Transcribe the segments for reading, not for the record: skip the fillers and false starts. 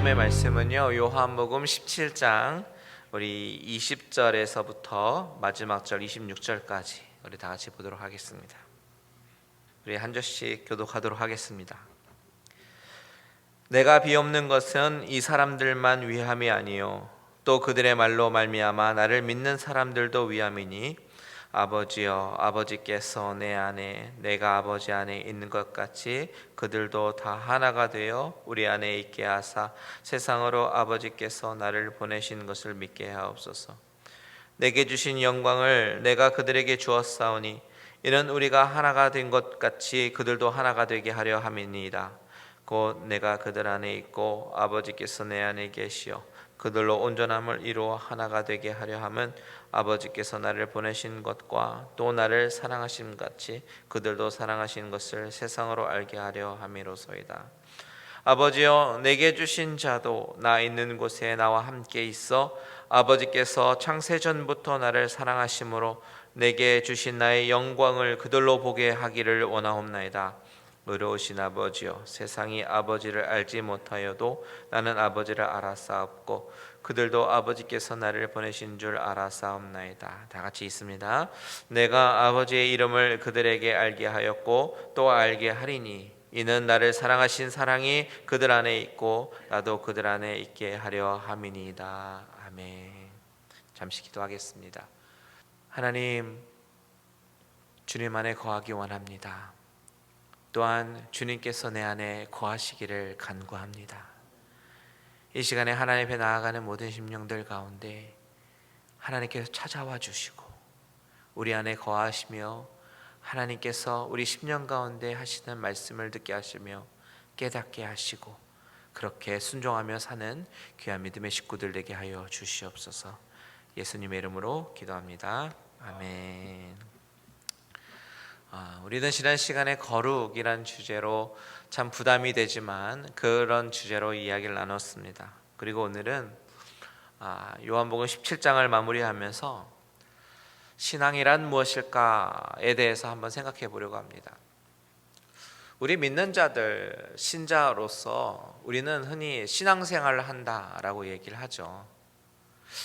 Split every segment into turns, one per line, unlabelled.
하나님의 말씀은요, 요한복음 17장 우리 20절에서부터 마지막 절 26절까지 우리 다 같이 보도록 하겠습니다. 우리 한 절씩 교독하도록 하겠습니다. 내가 비옵는 것은 이 사람들만 위함이 아니요 또 그들의 말로 말미암아 나를 믿는 사람들도 위함이니, 아버지여, 아버지께서 내 안에 내가 아버지 안에 있는 것 같이 그들도 다 하나가 되어 우리 안에 있게 하사 세상으로 아버지께서 나를 보내신 것을 믿게 하옵소서. 내게 주신 영광을 내가 그들에게 주었사오니 이는 우리가 하나가 된 것 같이 그들도 하나가 되게 하려 함이니이다. 곧 내가 그들 안에 있고 아버지께서 내 안에 계시어 그들로 온전함을 이루어 하나가 되게 하려 함은 아버지께서 나를 보내신 것과 또 나를 사랑하심 같이 그들도 사랑하신 것을 세상으로 알게 하려 함이로소이다. 아버지여, 내게 주신 자도 나 있는 곳에 나와 함께 있어 아버지께서 창세전부터 나를 사랑하심으로 내게 주신 나의 영광을 그들로 보게 하기를 원하옵나이다. 의로우신 아버지여, 세상이 아버지를 알지 못하여도 나는 아버지를 알았사옵고 그들도 아버지께서 나를 보내신 줄 알았사옵나이다. 다 같이 있습니다. 내가 아버지의 이름을 그들에게 알게 하였고 또 알게 하리니 이는 나를 사랑하신 사랑이 그들 안에 있고 나도 그들 안에 있게 하려 함이니이다. 아멘. 잠시 기도하겠습니다. 하나님, 주님 안에 거하기 원합니다. 또한 주님께서 내 안에 거하시기를 간구합니다. 이 시간에 하나님 앞에 나아가는 모든 심령들 가운데 하나님께서 찾아와 주시고 우리 안에 거하시며 하나님께서 우리 심령 가운데 하시는 말씀을 듣게 하시며 깨닫게 하시고 그렇게 순종하며 사는 귀한 믿음의 식구들 되게 하여 주시옵소서. 예수님의 이름으로 기도합니다. 아멘. 우리는 지난 시간에 거룩이란 주제로 참 부담이 되지만 그런 주제로 이야기를 나눴습니다. 그리고 오늘은 요한복음 17장을 마무리하면서 신앙이란 무엇일까에 대해서 한번 생각해 보려고 합니다. 우리 믿는 자들, 신자로서 우리는 흔히 신앙생활을 한다라고 얘기를 하죠.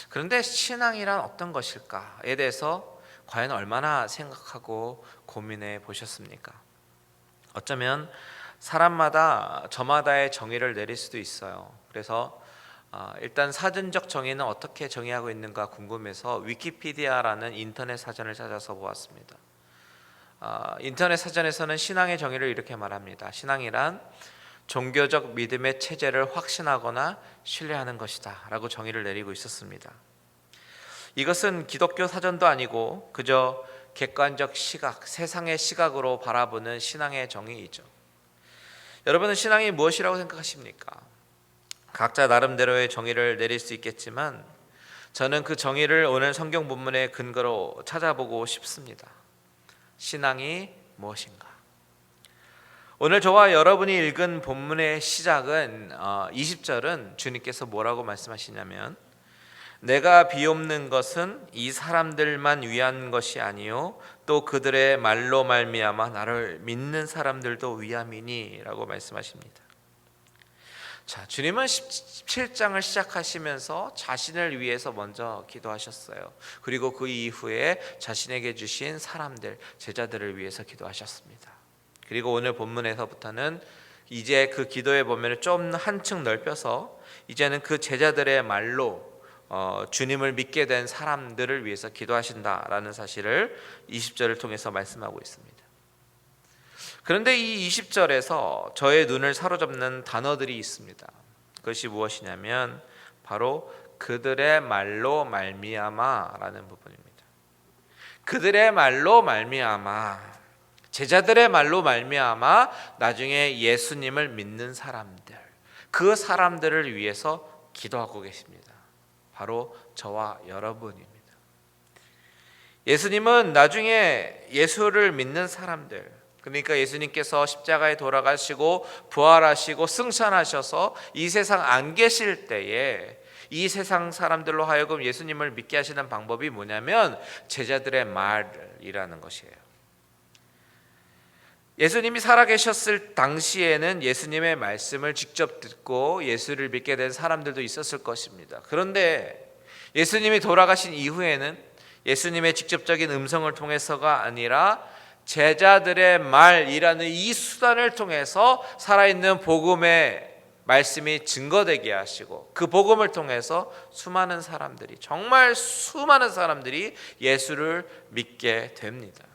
그런데 신앙이란 어떤 것일까에 대해서 과연 얼마나 생각하고 고민해 보셨습니까? 어쩌면 사람마다 저마다의 정의를 내릴 수도 있어요. 그래서 일단 사전적 정의는 어떻게 정의하고 있는가 궁금해서 위키피디아라는 인터넷 사전을 찾아서 보았습니다. 인터넷 사전에서는 신앙의 정의를 이렇게 말합니다. 신앙이란 종교적 믿음의 체제를 확신하거나 신뢰하는 것이다 라고 정의를 내리고 있었습니다. 이것은 기독교 사전도 아니고 그저 객관적 시각, 세상의 시각으로 바라보는 신앙의 정의이죠. 여러분은 신앙이 무엇이라고 생각하십니까? 각자 나름대로의 정의를 내릴 수 있겠지만 저는 그 정의를 오늘 성경 본문의 근거로 찾아보고 싶습니다. 신앙이 무엇인가? 오늘 저와 여러분이 읽은 본문의 시작은 20절은 주님께서 뭐라고 말씀하시냐면 내가 비옵는 것은 이 사람들만 위한 것이 아니요 또 그들의 말로 말미암아 나를 믿는 사람들도 위함이니 라고 말씀하십니다. 자, 주님은 17장을 시작하시면서 자신을 위해서 먼저 기도하셨어요. 그리고 그 이후에 자신에게 주신 사람들, 제자들을 위해서 기도하셨습니다. 그리고 오늘 본문에서부터는 이제 그 기도의 범위를 좀 한층 넓혀서 이제는 그 제자들의 말로 주님을 믿게 된 사람들을 위해서 기도하신다라는 사실을 20절을 통해서 말씀하고 있습니다. 그런데 이 20절에서 저의 눈을 사로잡는 단어들이 있습니다. 그것이 무엇이냐면 바로 그들의 말로 말미암아라는 부분입니다. 그들의 말로 말미암아, 제자들의 말로 말미암아 나중에 예수님을 믿는 사람들, 그 사람들을 위해서 기도하고 계십니다. 바로 저와 여러분입니다. 예수님은 나중에 예수를 믿는 사람들, 그러니까 예수님께서 십자가에 돌아가시고 부활하시고 승천하셔서 이 세상 안 계실 때에 이 세상 사람들로 하여금 예수님을 믿게 하시는 방법이 뭐냐면 제자들의 말이라는 것이에요. 예수님이 살아계셨을 당시에는 예수님의 말씀을 직접 듣고 예수를 믿게 된 사람들도 있었을 것입니다. 그런데 예수님이 돌아가신 이후에는 예수님의 직접적인 음성을 통해서가 아니라 제자들의 말이라는 이 수단을 통해서 살아있는 복음의 말씀이 증거되게 하시고 그 복음을 통해서 수많은 사람들이, 정말 수많은 사람들이 예수를 믿게 됩니다.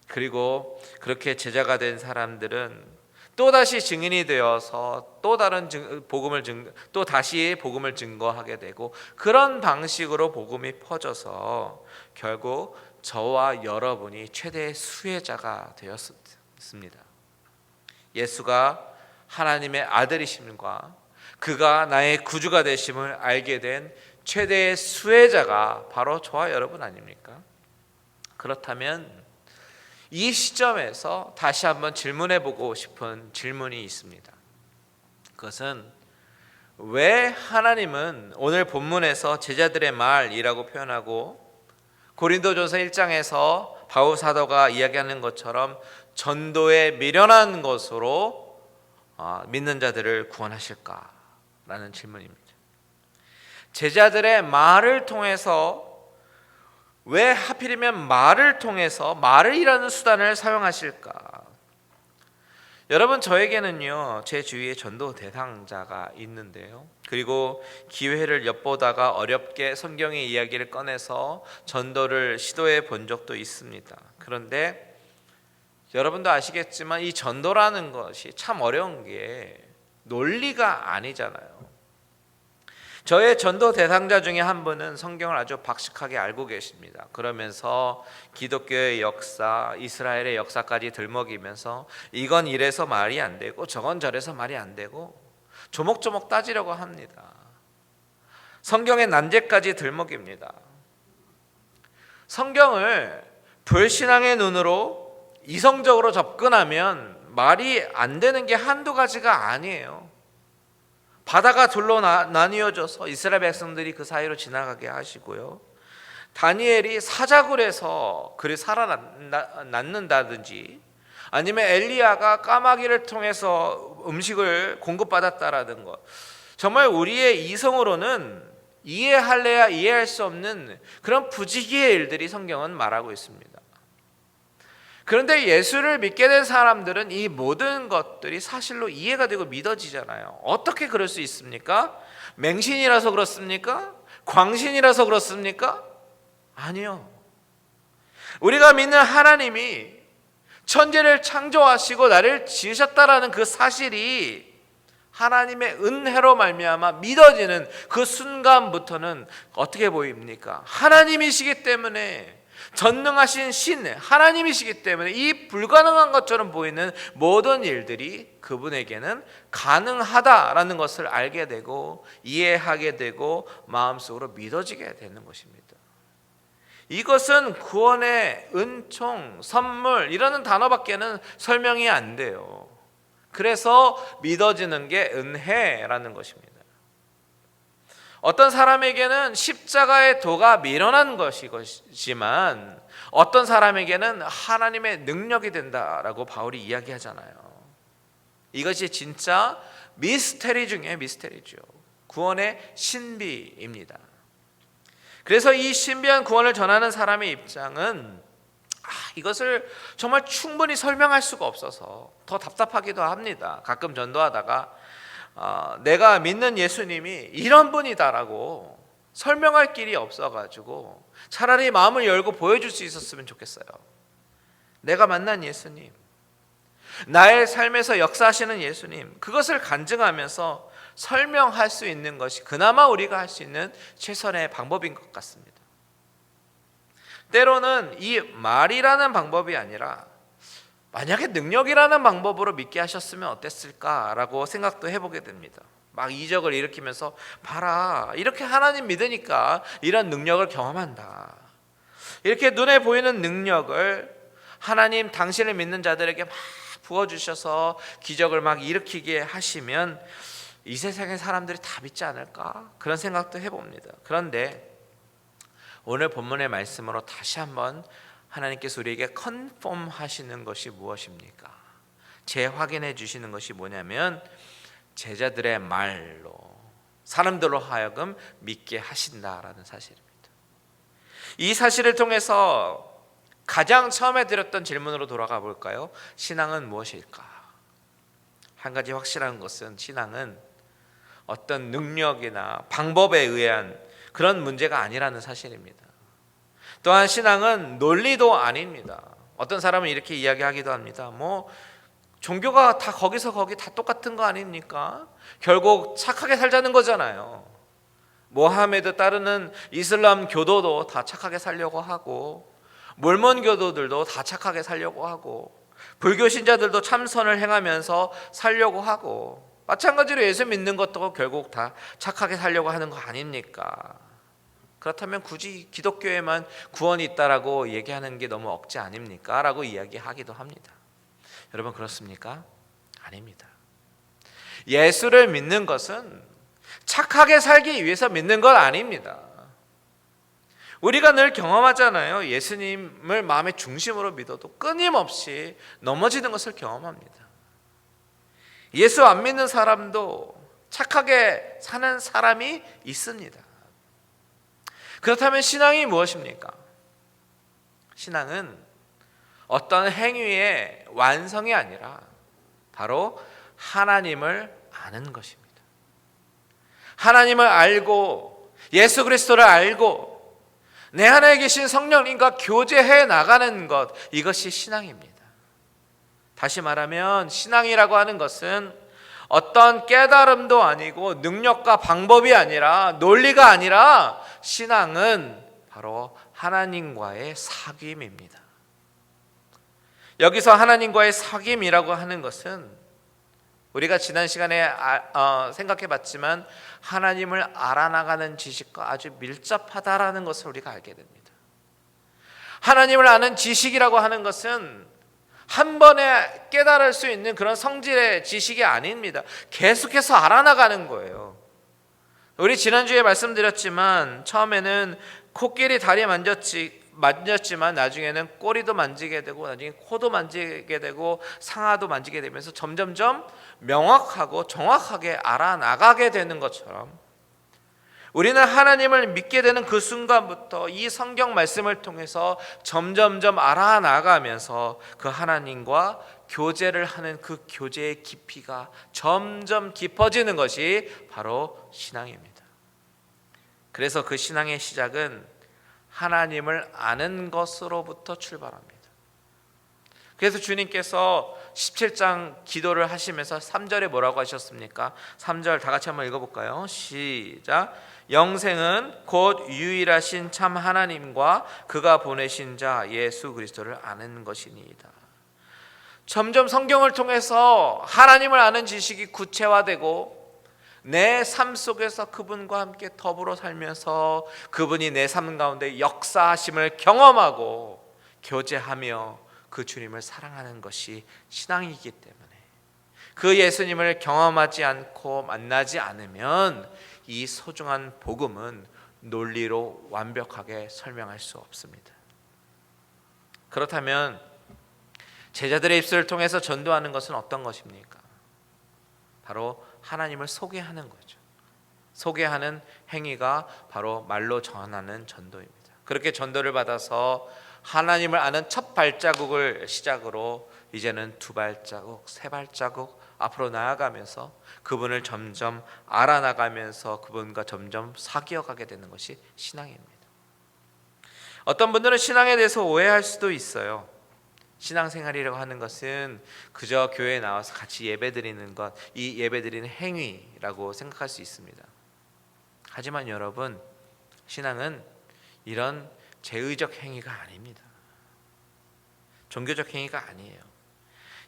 그리고 그렇게 제자가 된 사람들은 또다시 증인이 되어서 또 다른 또 다시 복음을 증거하게 되고, 그런 방식으로 복음이 퍼져서 결국 저와 여러분이 최대의 수혜자가 되었습니다. 예수가 하나님의 아들이심과 그가 나의 구주가 되심을 알게 된 최대의 수혜자가 바로 저와 여러분 아닙니까? 그렇다면 이 시점에서 다시 한번 질문해 보고 싶은 질문이 있습니다. 그것은 왜 하나님은 오늘 본문에서 제자들의 말이라고 표현하고 고린도전서 1장에서 바울 사도가 이야기하는 것처럼 전도에 미련한 것으로 믿는 자들을 구원하실까라는 질문입니다. 제자들의 말을 통해서, 왜 하필이면 말을 통해서 말이라는 수단을 사용하실까? 여러분, 저에게는요, 제 주위에 전도 대상자가 있는데요, 그리고 기회를 엿보다가 어렵게 성경의 이야기를 꺼내서 전도를 시도해 본 적도 있습니다. 그런데 여러분도 아시겠지만 이 전도라는 것이 참 어려운 게 논리가 아니잖아요. 저의 전도 대상자 중에 한 분은 성경을 아주 박식하게 알고 계십니다. 그러면서 기독교의 역사, 이스라엘의 역사까지 들먹이면서 이건 이래서 말이 안 되고 저건 저래서 말이 안 되고 조목조목 따지려고 합니다. 성경의 난제까지 들먹입니다. 성경을 불신앙의 눈으로 이성적으로 접근하면 말이 안 되는 게 한두 가지가 아니에요. 바다가 둘로 나뉘어져서 이스라엘 백성들이 그 사이로 지나가게 하시고요, 다니엘이 사자굴에서 그를 살아났는다든지, 아니면 엘리야가 까마귀를 통해서 음식을 공급받았다라는 것, 정말 우리의 이성으로는 이해할래야 이해할 수 없는 그런 부지기의 일들이 성경은 말하고 있습니다. 그런데 예수를 믿게 된 사람들은 이 모든 것들이 사실로 이해가 되고 믿어지잖아요. 어떻게 그럴 수 있습니까? 맹신이라서 그렇습니까? 광신이라서 그렇습니까? 아니요. 우리가 믿는 하나님이 천지를 창조하시고 나를 지으셨다라는 그 사실이 하나님의 은혜로 말미암아 믿어지는 그 순간부터는 어떻게 보입니까? 하나님이시기 때문에, 전능하신 신 하나님이시기 때문에 이 불가능한 것처럼 보이는 모든 일들이 그분에게는 가능하다라는 것을 알게 되고 이해하게 되고 마음속으로 믿어지게 되는 것입니다. 이것은 구원의 은총, 선물 이라는 단어밖에는 설명이 안 돼요. 그래서 믿어지는 게 은혜라는 것입니다. 어떤 사람에게는 십자가의 도가 미련한 것이지만 어떤 사람에게는 하나님의 능력이 된다라고 바울이 이야기하잖아요. 이것이 진짜 미스테리 중에 미스테리죠. 구원의 신비입니다. 그래서 이 신비한 구원을 전하는 사람의 입장은 이것을 정말 충분히 설명할 수가 없어서 더 답답하기도 합니다. 가끔 전도하다가 내가 믿는 예수님이 이런 분이다라고 설명할 길이 없어가지고 차라리 마음을 열고 보여줄 수 있었으면 좋겠어요. 내가 만난 예수님, 나의 삶에서 역사하시는 예수님, 그것을 간증하면서 설명할 수 있는 것이 그나마 우리가 할 수 있는 최선의 방법인 것 같습니다. 때로는 이 말이라는 방법이 아니라 만약에 능력이라는 방법으로 믿게 하셨으면 어땠을까라고 생각도 해보게 됩니다. 막 이적을 일으키면서 봐라, 이렇게 하나님 믿으니까 이런 능력을 경험한다. 이렇게 눈에 보이는 능력을 하나님 당신을 믿는 자들에게 막 부어주셔서 기적을 막 일으키게 하시면 이 세상의 사람들이 다 믿지 않을까? 그런 생각도 해봅니다. 그런데 오늘 본문의 말씀으로 다시 한번 하나님께서 우리에게 컨펌 하시는 것이 무엇입니까? 재확인해 주시는 것이 뭐냐면 제자들의 말로 사람들로 하여금 믿게 하신다라는 사실입니다. 이 사실을 통해서 가장 처음에 드렸던 질문으로 돌아가 볼까요? 신앙은 무엇일까? 한 가지 확실한 것은 신앙은 어떤 능력이나 방법에 의한 그런 문제가 아니라는 사실입니다. 또한 신앙은 논리도 아닙니다. 어떤 사람은 이렇게 이야기하기도 합니다. 종교가 다 거기서 거기 다 똑같은 거 아닙니까? 결국 착하게 살자는 거잖아요. 모하메드 따르는 이슬람 교도도 다 착하게 살려고 하고, 몰몬 교도들도 다 착하게 살려고 하고, 불교 신자들도 참선을 행하면서 살려고 하고, 마찬가지로 예수 믿는 것도 결국 다 착하게 살려고 하는 거 아닙니까? 그렇다면 굳이 기독교에만 구원이 있다라고 얘기하는 게 너무 억지 아닙니까? 라고 이야기하기도 합니다. 여러분 그렇습니까? 아닙니다. 예수를 믿는 것은 착하게 살기 위해서 믿는 것 아닙니다. 우리가 늘 경험하잖아요. 예수님을 마음의 중심으로 믿어도 끊임없이 넘어지는 것을 경험합니다. 예수 안 믿는 사람도 착하게 사는 사람이 있습니다. 그렇다면 신앙이 무엇입니까? 신앙은 어떤 행위의 완성이 아니라 바로 하나님을 아는 것입니다. 하나님을 알고 예수 그리스도를 알고 내 안에 계신 성령님과 교제해 나가는 것, 이것이 신앙입니다. 다시 말하면 신앙이라고 하는 것은 어떤 깨달음도 아니고 능력과 방법이 아니라 논리가 아니라 신앙은 바로 하나님과의 사귐입니다. 여기서 하나님과의 사귐이라고 하는 것은 우리가 지난 시간에 생각해 봤지만 하나님을 알아나가는 지식과 아주 밀접하다라는 것을 우리가 알게 됩니다. 하나님을 아는 지식이라고 하는 것은 한 번에 깨달을 수 있는 그런 성질의 지식이 아닙니다. 계속해서 알아나가는 거예요. 우리 지난주에 말씀드렸지만 처음에는 코끼리 다리 만졌지만 나중에는 꼬리도 만지게 되고 나중에 코도 만지게 되고 상하도 만지게 되면서 점점점 명확하고 정확하게 알아나가게 되는 것처럼 우리는 하나님을 믿게 되는 그 순간부터 이 성경 말씀을 통해서 점점점 알아나가면서 그 하나님과 교제를 하는 그 교제의 깊이가 점점 깊어지는 것이 바로 신앙입니다. 그래서 그 신앙의 시작은 하나님을 아는 것으로부터 출발합니다. 그래서 주님께서 17장 기도를 하시면서 3절에 뭐라고 하셨습니까? 3절 다 같이 한번 읽어볼까요? 시작. 영생은 곧 유일하신 참 하나님과 그가 보내신 자 예수 그리스도를 아는 것이니이다. 점점 성경을 통해서 하나님을 아는 지식이 구체화되고 내 삶 속에서 그분과 함께 더불어 살면서 그분이 내 삶 가운데 역사하심을 경험하고 교제하며 그 주님을 사랑하는 것이 신앙이기 때문에 그 예수님을 경험하지 않고 만나지 않으면 이 소중한 복음은 논리로 완벽하게 설명할 수 없습니다. 그렇다면 제자들의 입술을 통해서 전도하는 것은 어떤 것입니까? 바로 하나님을 소개하는 거죠. 소개하는 행위가 바로 말로 전하는 전도입니다. 그렇게 전도를 받아서 하나님을 아는 첫 발자국을 시작으로 이제는 2발자국, 3발자국 앞으로 나아가면서 그분을 점점 알아나가면서 그분과 점점 사귀어가게 되는 것이 신앙입니다. 어떤 분들은 신앙에 대해서 오해할 수도 있어요. 신앙생활이라고 하는 것은 그저 교회에 나와서 같이 예배드리는 것, 이 예배드리는 행위라고 생각할 수 있습니다. 하지만 여러분, 신앙은 이런 제의적 행위가 아닙니다. 종교적 행위가 아니에요.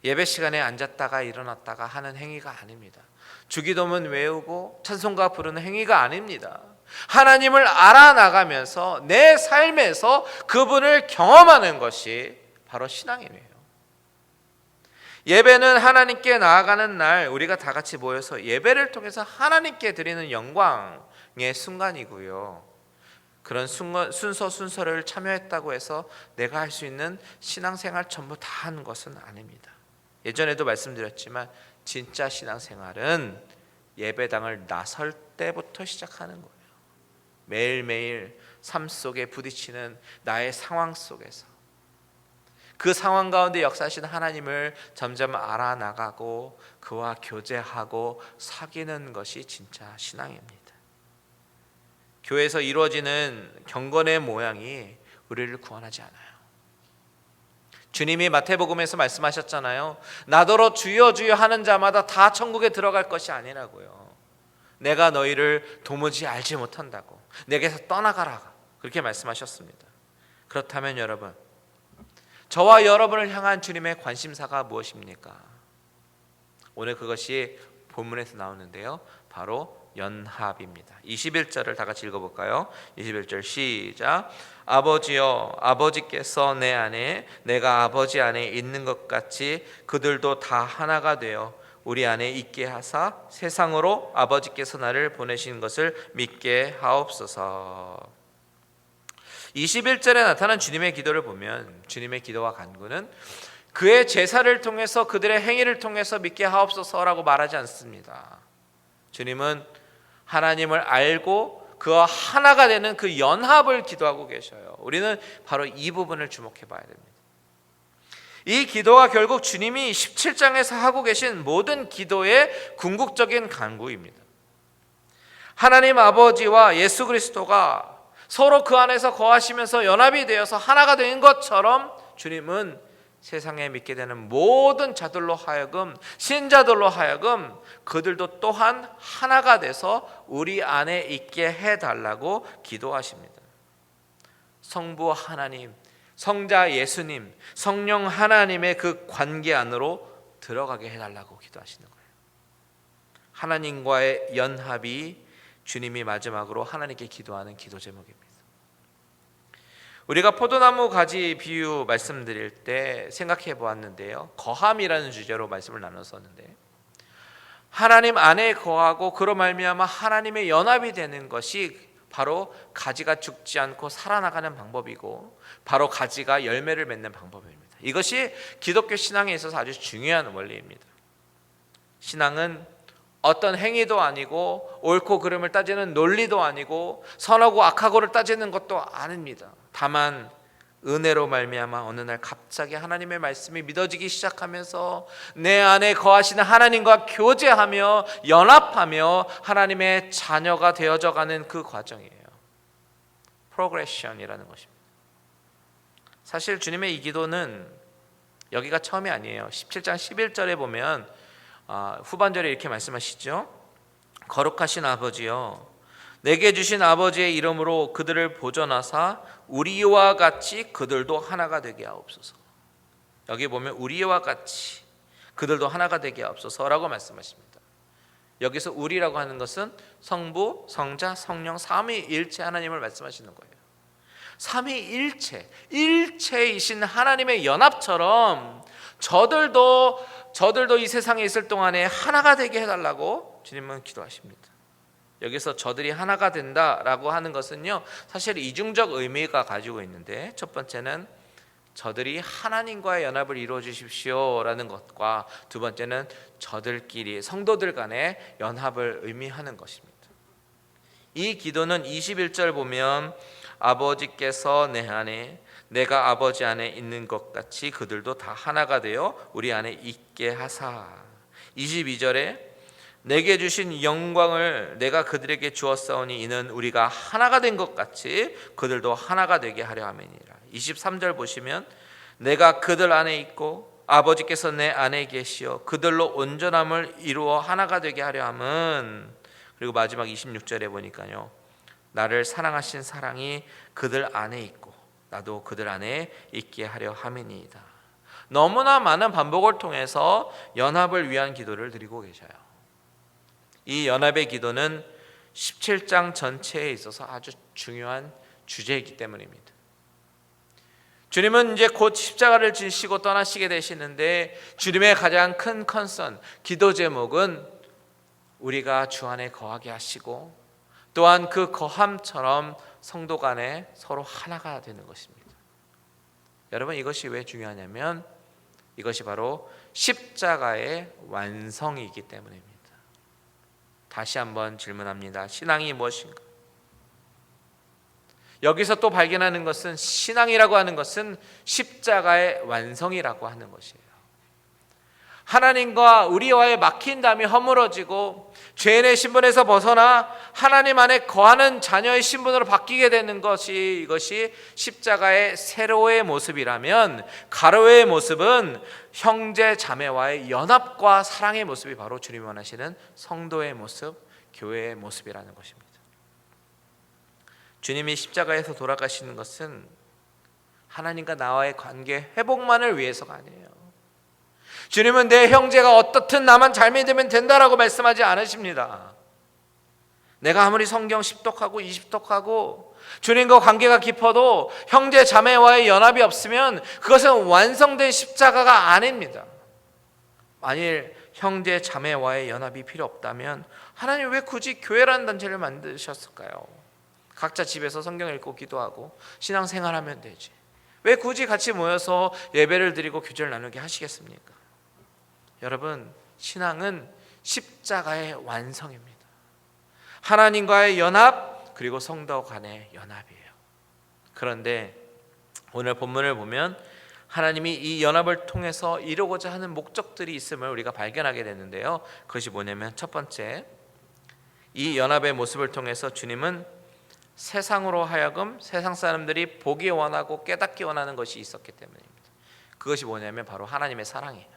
예배 시간에 앉았다가 일어났다가 하는 행위가 아닙니다. 주기도문 외우고 찬송가 부르는 행위가 아닙니다. 하나님을 알아나가면서 내 삶에서 그분을 경험하는 것이 바로 신앙이에요. 예배는 하나님께 나아가는 날 우리가 다 같이 모여서 예배를 통해서 하나님께 드리는 영광의 순간이고요. 그런 순서를 참여했다고 해서 내가 할 수 있는 신앙생활 전부 다 하는 것은 아닙니다. 예전에도 말씀드렸지만 진짜 신앙생활은 예배당을 나설 때부터 시작하는 거예요. 매일매일 삶 속에 부딪히는 나의 상황 속에서 그 상황 가운데 역사하시는 하나님을 점점 알아나가고 그와 교제하고 사귀는 것이 진짜 신앙입니다. 교회에서 이루어지는 경건의 모양이 우리를 구원하지 않아요. 주님이 마태복음에서 말씀하셨잖아요. 나더러 주여 주여 하는 자마다 다 천국에 들어갈 것이 아니라고요. 내가 너희를 도무지 알지 못한다고, 내게서 떠나가라, 그렇게 말씀하셨습니다. 그렇다면 여러분, 저와 여러분을 향한 주님의 관심사가 무엇입니까? 오늘 그것이 본문에서 나오는데요, 바로 연합입니다. 21절을 다 같이 읽어볼까요? 21절 시작. 아버지여, 아버지께서 내 안에 내가 아버지 안에 있는 것 같이 그들도 다 하나가 되어 우리 안에 있게 하사 세상으로 아버지께서 나를 보내신 것을 믿게 하옵소서. 21절에 나타난 주님의 기도를 보면 주님의 기도와 간구는 그의 제사를 통해서 그들의 행위를 통해서 믿게 하옵소서라고 말하지 않습니다. 주님은 하나님을 알고 그와 하나가 되는 그 연합을 기도하고 계셔요. 우리는 바로 이 부분을 주목해 봐야 됩니다. 이 기도가 결국 주님이 17장에서 하고 계신 모든 기도의 궁극적인 간구입니다. 하나님 아버지와 예수 그리스도가 서로 그 안에서 거하시면서 연합이 되어서 하나가 된 것처럼 주님은 세상에 믿게 되는 모든 자들로 하여금, 신자들로 하여금 그들도 또한 하나가 돼서 우리 안에 있게 해달라고 기도하십니다. 성부 하나님, 성자 예수님, 성령 하나님의 그 관계 안으로 들어가게 해달라고 기도하시는 거예요. 하나님과의 연합이 주님이 마지막으로 하나님께 기도하는 기도 제목입니다. 우리가 포도나무 가지 비유 말씀드릴 때 생각해 보았는데요, 거함이라는 주제로 말씀을 나눴었는데, 하나님 안에 거하고 그로 말미암아 하나님의 연합이 되는 것이 바로 가지가 죽지 않고 살아나가는 방법이고, 바로 가지가 열매를 맺는 방법입니다. 이것이 기독교 신앙에 있어서 아주 중요한 원리입니다. 신앙은 어떤 행위도 아니고 옳고 그름을 따지는 논리도 아니고 선하고 악하고를 따지는 것도 아닙니다. 다만 은혜로 말미암아 어느 날 갑자기 하나님의 말씀이 믿어지기 시작하면서 내 안에 거하시는 하나님과 교제하며 연합하며 하나님의 자녀가 되어져 가는 그 과정이에요. 프로그레션이라는 것입니다. 사실 주님의 이 기도는 여기가 처음이 아니에요. 17장 11절에 보면 후반절에 이렇게 말씀하시죠. 거룩하신 아버지여, 내게 주신 아버지의 이름으로 그들을 보존하사 우리와 같이 그들도 하나가 되게 하옵소서. 여기 보면 우리와 같이 그들도 하나가 되게 하옵소서라고 말씀하십니다. 여기서 우리라고 하는 것은 성부, 성자, 성령 삼위일체 하나님을 말씀하시는 거예요. 삼위일체, 일체이신 하나님의 연합처럼 저들도 이 세상에 있을 동안에 하나가 되게 해달라고 주님은 기도하십니다. 여기서 저들이 하나가 된다라고 하는 것은요, 사실 이중적 의미가 가지고 있는데, 첫 번째는 저들이 하나님과의 연합을 이루어 주십시오라는 것과, 두 번째는 저들끼리 성도들 간의 연합을 의미하는 것입니다. 이 기도는 21절 보면 아버지께서 내 안에 내가 아버지 안에 있는 것 같이 그들도 다 하나가 되어 우리 안에 있게 하사, 22절에 내게 주신 영광을 내가 그들에게 주었사오니 이는 우리가 하나가 된 것 같이 그들도 하나가 되게 하려 함이니라. 23절 보시면 내가 그들 안에 있고 아버지께서 내 안에 계시어 그들로 온전함을 이루어 하나가 되게 하려 함은, 그리고 마지막 26절에 보니까요, 나를 사랑하신 사랑이 그들 안에 있고 나도 그들 안에 있게 하려 함이니이다. 너무나 많은 반복을 통해서 연합을 위한 기도를 드리고 계셔요. 이 연합의 기도는 17장 전체에 있어서 아주 중요한 주제이기 때문입니다. 주님은 이제 곧 십자가를 지시고 떠나시게 되시는데, 주님의 가장 큰 컨선, 기도 제목은 우리가 주 안에 거하게 하시고 또한 그 거함처럼 성도 간에 서로 하나가 되는 것입니다. 여러분, 이것이 왜 중요하냐면 이것이 바로 십자가의 완성이기 때문입니다. 다시 한번 질문합니다. 신앙이 무엇인가? 여기서 또 발견하는 것은, 신앙이라고 하는 것은 십자가의 완성이라고 하는 것이에요. 하나님과 우리와의 막힌 담이 허물어지고 죄인의 신분에서 벗어나 하나님 안에 거하는 자녀의 신분으로 바뀌게 되는 것이, 이것이 십자가의 세로의 모습이라면, 가로의 모습은 형제 자매와의 연합과 사랑의 모습이 바로 주님이 원하시는 성도의 모습, 교회의 모습이라는 것입니다. 주님이 십자가에서 돌아가시는 것은 하나님과 나와의 관계 회복만을 위해서가 아니에요. 주님은 내 형제가 어떻든 나만 잘 믿으면 된다라고 말씀하지 않으십니다. 내가 아무리 성경 10독하고 20독하고 주님과 관계가 깊어도 형제 자매와의 연합이 없으면 그것은 완성된 십자가가 아닙니다. 만일 형제 자매와의 연합이 필요 없다면 하나님 왜 굳이 교회라는 단체를 만드셨을까요? 각자 집에서 성경 읽고 기도하고 신앙생활하면 되지, 왜 굳이 같이 모여서 예배를 드리고 교제를 나누게 하시겠습니까? 여러분, 신앙은 십자가의 완성입니다. 하나님과의 연합, 그리고 성도 간의 연합이에요. 그런데 오늘 본문을 보면 하나님이 이 연합을 통해서 이루고자 하는 목적들이 있음을 우리가 발견하게 되는데요, 그것이 뭐냐면 첫 번째, 이 연합의 모습을 통해서 주님은 세상으로 하여금 세상 사람들이 보기 원하고 깨닫기 원하는 것이 있었기 때문입니다. 그것이 뭐냐면 바로 하나님의 사랑이에요.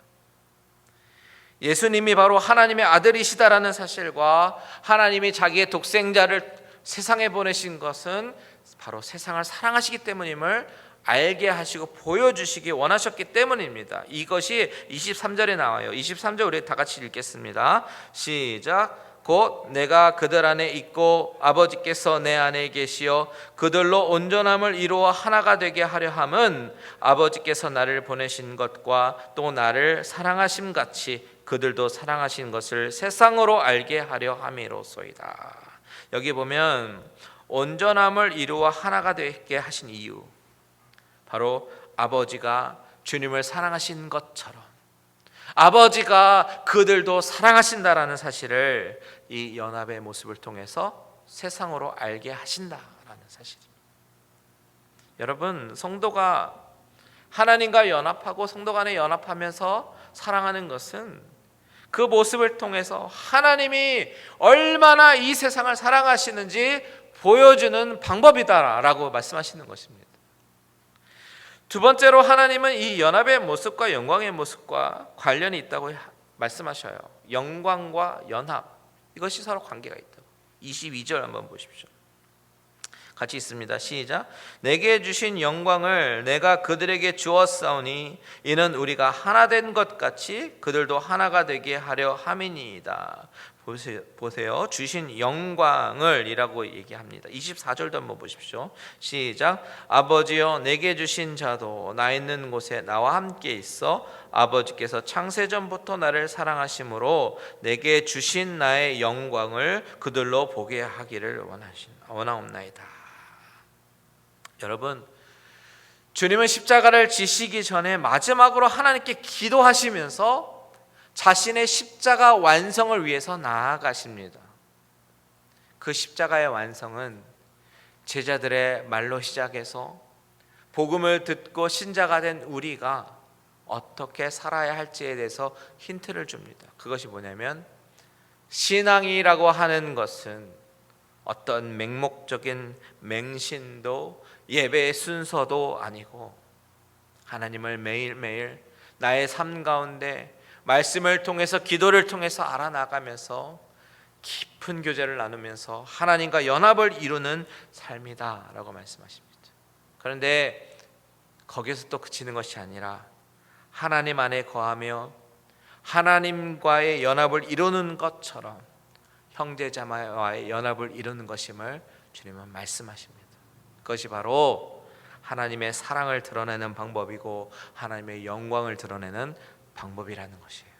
예수님이 바로 하나님의 아들이시다라는 사실과 하나님이 자기의 독생자를 세상에 보내신 것은 바로 세상을 사랑하시기 때문임을 알게 하시고 보여주시기 원하셨기 때문입니다. 이것이 23절에 나와요. 23절 우리 다 같이 읽겠습니다. 시작. 곧 내가 그들 안에 있고 아버지께서 내 안에 계시어 그들로 온전함을 이루어 하나가 되게 하려 함은 아버지께서 나를 보내신 것과 또 나를 사랑하심 같이 그들도 사랑하신 것을 세상으로 알게 하려 함이로소이다. 여기 보면 온전함을 이루어 하나가 되게 하신 이유, 바로 아버지가 주님을 사랑하신 것처럼 아버지가 그들도 사랑하신다라는 사실을 이 연합의 모습을 통해서 세상으로 알게 하신다라는 사실입니다. 여러분, 성도가 하나님과 연합하고 성도 간에 연합하면서 사랑하는 것은 그 모습을 통해서 하나님이 얼마나 이 세상을 사랑하시는지 보여주는 방법이다라고 말씀하시는 것입니다. 두 번째로, 하나님은 이 연합의 모습과 영광의 모습과 관련이 있다고 말씀하셔요. 영광과 연합, 이것이 서로 관계가 있다고. 22절 한번 보십시오. 같이 있습니다. 시작. 내게 주신 영광을 내가 그들에게 주었사오니 이는 우리가 하나 된 것 같이 그들도 하나가 되게 하려 함이니이다. 보세요. 주신 영광을 이라고 얘기합니다. 24절도 한번 보십시오. 시작. 아버지여, 내게 주신 자도 나 있는 곳에 나와 함께 있어 아버지께서 창세전부터 나를 사랑하심으로 내게 주신 나의 영광을 그들로 보게 하기를 원하옵나이다. 여러분, 주님은 십자가를 지시기 전에 마지막으로 하나님께 기도하시면서 자신의 십자가 완성을 위해서 나아가십니다. 그 십자가의 완성은 제자들의 말로 시작해서 복음을 듣고 신자가 된 우리가 어떻게 살아야 할지에 대해서 힌트를 줍니다. 그것이 뭐냐면, 신앙이라고 하는 것은 어떤 맹목적인 맹신도 예배의 순서도 아니고 하나님을 매일매일 나의 삶 가운데 말씀을 통해서, 기도를 통해서 알아나가면서 깊은 교제를 나누면서 하나님과 연합을 이루는 삶이다라고 말씀하십니다. 그런데 거기서 또 그치는 것이 아니라 하나님 안에 거하며 하나님과의 연합을 이루는 것처럼 형제자매와의 연합을 이루는 것임을 주님은 말씀하십니다. 그것이 바로 하나님의 사랑을 드러내는 방법이고 하나님의 영광을 드러내는 방법이라는 것이에요.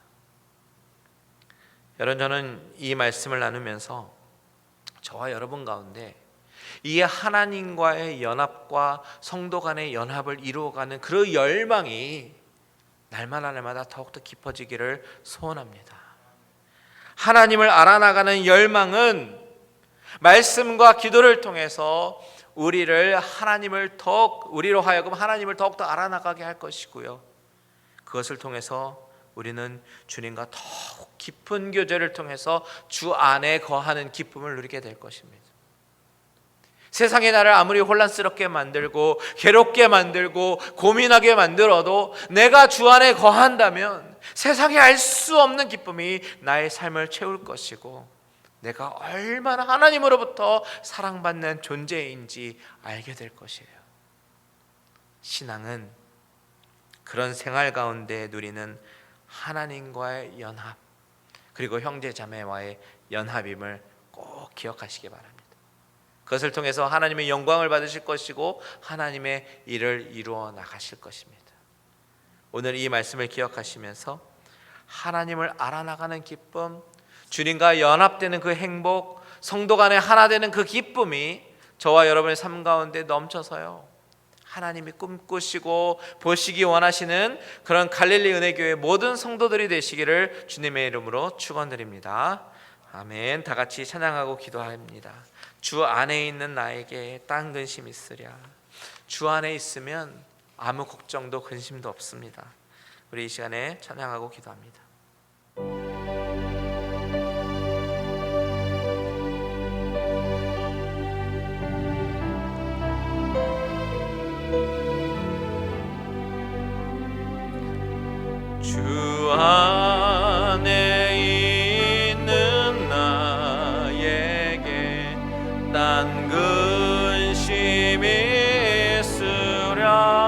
여러분, 저는 이 말씀을 나누면서 저와 여러분 가운데 이 하나님과의 연합과 성도 간의 연합을 이루어가는 그 열망이 날마다 날마다 더욱더 깊어지기를 소원합니다. 하나님을 알아나가는 열망은 말씀과 기도를 통해서 우리로 하여금 하나님을 더욱더 알아나가게 할 것이고요, 그것을 통해서 우리는 주님과 더욱 깊은 교제를 통해서 주 안에 거하는 기쁨을 누리게 될 것입니다. 세상이 나를 아무리 혼란스럽게 만들고 괴롭게 만들고 고민하게 만들어도 내가 주 안에 거한다면 세상에 알 수 없는 기쁨이 나의 삶을 채울 것이고, 내가 얼마나 하나님으로부터 사랑받는 존재인지 알게 될 것이에요. 신앙은 그런 생활 가운데 누리는 하나님과의 연합, 그리고 형제 자매와의 연합임을 꼭 기억하시기 바랍니다. 그것을 통해서 하나님의 영광을 받으실 것이고 하나님의 일을 이루어 나가실 것입니다. 오늘 이 말씀을 기억하시면서 하나님을 알아나가는 기쁨, 주님과 연합되는 그 행복, 성도 간에 하나 되는 그 기쁨이 저와 여러분의 삶 가운데 넘쳐서요, 하나님이 꿈꾸시고 보시기 원하시는 그런 갈릴리 은혜교회 모든 성도들이 되시기를 주님의 이름으로 축원드립니다. 아멘. 다 같이 찬양하고 기도합니다. 주 안에 있는 나에게 딴 근심 있으랴. 주 안에 있으면 아무 걱정도 근심도 없습니다. 우리 이 시간에 찬양하고 기도합니다. 주 안에 있는 나에게 딴 근심이 있으랴.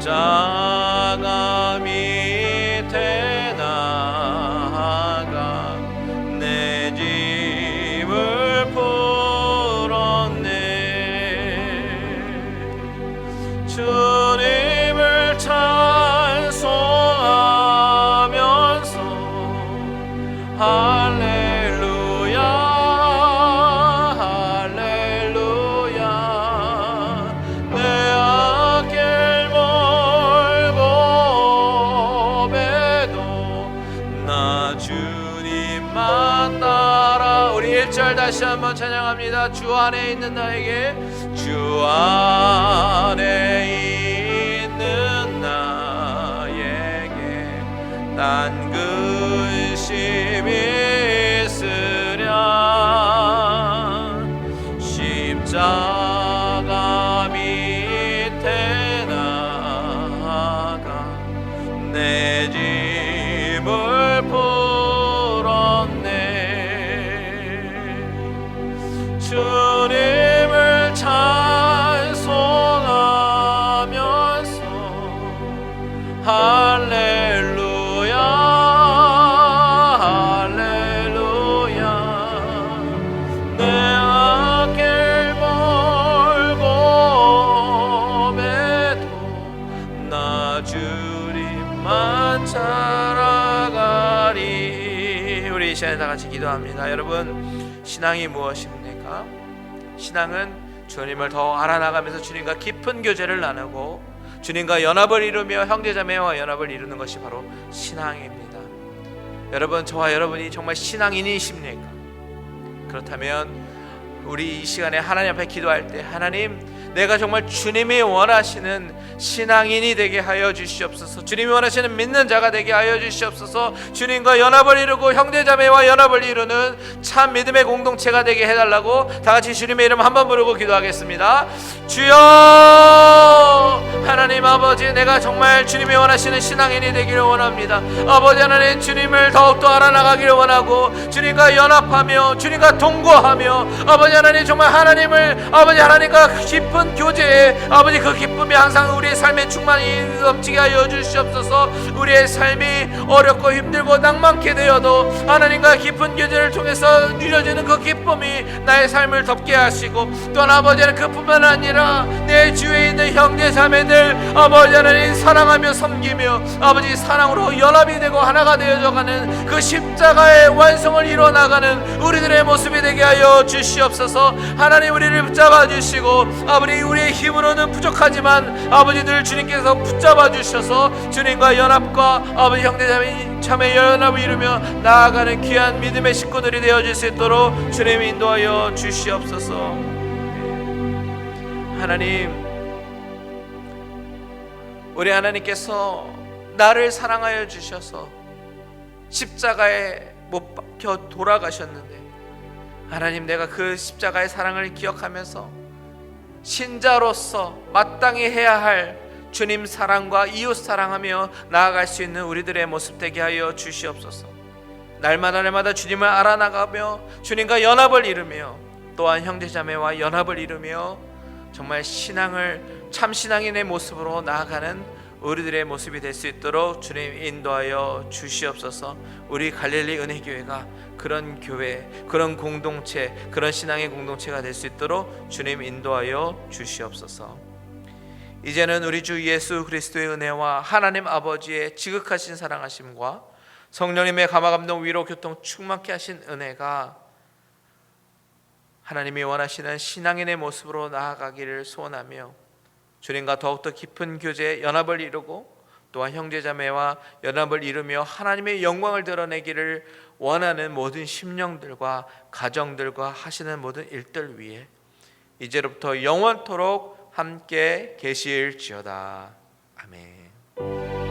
십자가 밑에 나아가 내 짐을 풀었네. 주님을 찬송하면서 할렐루야 할렐루야. 내 앞길 멀고 배도 나 주님만 따라. 우리 1절 다시 한번 찬양합니다. 주 안에 있는 나에게, 주 안에 있는 나에게 딴 근심이 있으랴. 십자가 밑에 나아가 내 짐을 풀었네. 주님을 찬송하면서 할렐루야 할렐루야. 내 앞길 멀고 배도 나 주님만 따라가리. 우리 이 시간에 다 같이 기도합니다. 여러분, 신앙이 무엇입니까? 신앙은 주님을 더 알아나가면서 주님과 깊은 교제를 나누고 주님과 연합을 이루며 형제자매와 연합을 이루는 것이 바로 신앙입니다. 여러분, 저와 여러분이 정말 신앙인이십니까? 그렇다면 우리 이 시간에 하나님 앞에 기도할 때, 하나님, 내가 정말 주님이 원하시는 신앙인이 되게 하여 주시옵소서. 주님이 원하시는 믿는 자가 되게 하여 주시옵소서. 주님과 연합을 이루고 형제자매와 연합을 이루는 참 믿음의 공동체가 되게 해달라고 다 같이 주님의 이름 한번 부르고 기도하겠습니다. 주여, 하나님 아버지, 내가 정말 주님이 원하시는 신앙인이 되기를 원합니다. 아버지 하나님, 주님을 더욱더 알아나가기를 원하고 주님과 연합하며 주님과 동거하며 아버지 하나님, 정말 하나님을, 아버지 하나님과 깊은 교제에 아버지 그 기쁨이 항상 우리의 삶에 충만히 넘치게 하여 주시옵소서. 우리의 삶이 어렵고 힘들고 낭만케 되어도 하나님과 깊은 교제를 통해서 누려지는 그 기쁨이 나의 삶을 덮게 하시고, 또한 아버지는 그뿐만 아니라 내 주위에 있는 형제 자매들, 아버지 아버지 하나님 사랑하며 섬기며 아버지 사랑으로 연합이 되고 하나가 되어져가는 그 십자가의 완성을 이루어 나가는 우리들의 모습이 되게 하여 주시옵소서. 하나님 우리를 붙잡아 주시고 아버지 우리의 힘으로는 부족하지만 아버지들 주님께서 붙잡아 주셔서 주님과 연합과 아버지 형제자매 연합을 이루며 나아가는 귀한 믿음의 식구들이 되어질 수 있도록 주님 인도하여 주시옵소서. 하나님, 우리 하나님께서 나를 사랑하여 주셔서 십자가에 못 박혀 돌아가셨는데 하나님, 내가 그 십자가의 사랑을 기억하면서 신자로서 마땅히 해야 할 주님 사랑과 이웃 사랑하며 나아갈 수 있는 우리들의 모습 되게 하여 주시옵소서. 날마다 주님을 알아나가며 주님과 연합을 이루며 또한 형제자매와 연합을 이루며 정말 신앙을 참 신앙인의 모습으로 나아가는 우리들의 모습이 될 수 있도록 주님 인도하여 주시옵소서. 우리 갈릴리 은혜교회가 그런 교회, 그런 공동체, 그런 신앙의 공동체가 될 수 있도록 주님 인도하여 주시옵소서. 이제는 우리 주 예수 그리스도의 은혜와 하나님 아버지의 지극하신 사랑하심과 성령님의 감화감동 위로 교통 충만케 하신 은혜가 하나님이 원하시는 신앙인의 모습으로 나아가기를 소원하며 주님과 더욱더 깊은 교제 연합을 이루고 또한 형제자매와 연합을 이루며 하나님의 영광을 드러내기를 원하는 모든 심령들과 가정들과 하시는 모든 일들 위에 이제로부터 영원토록 함께 계실지어다. 아멘.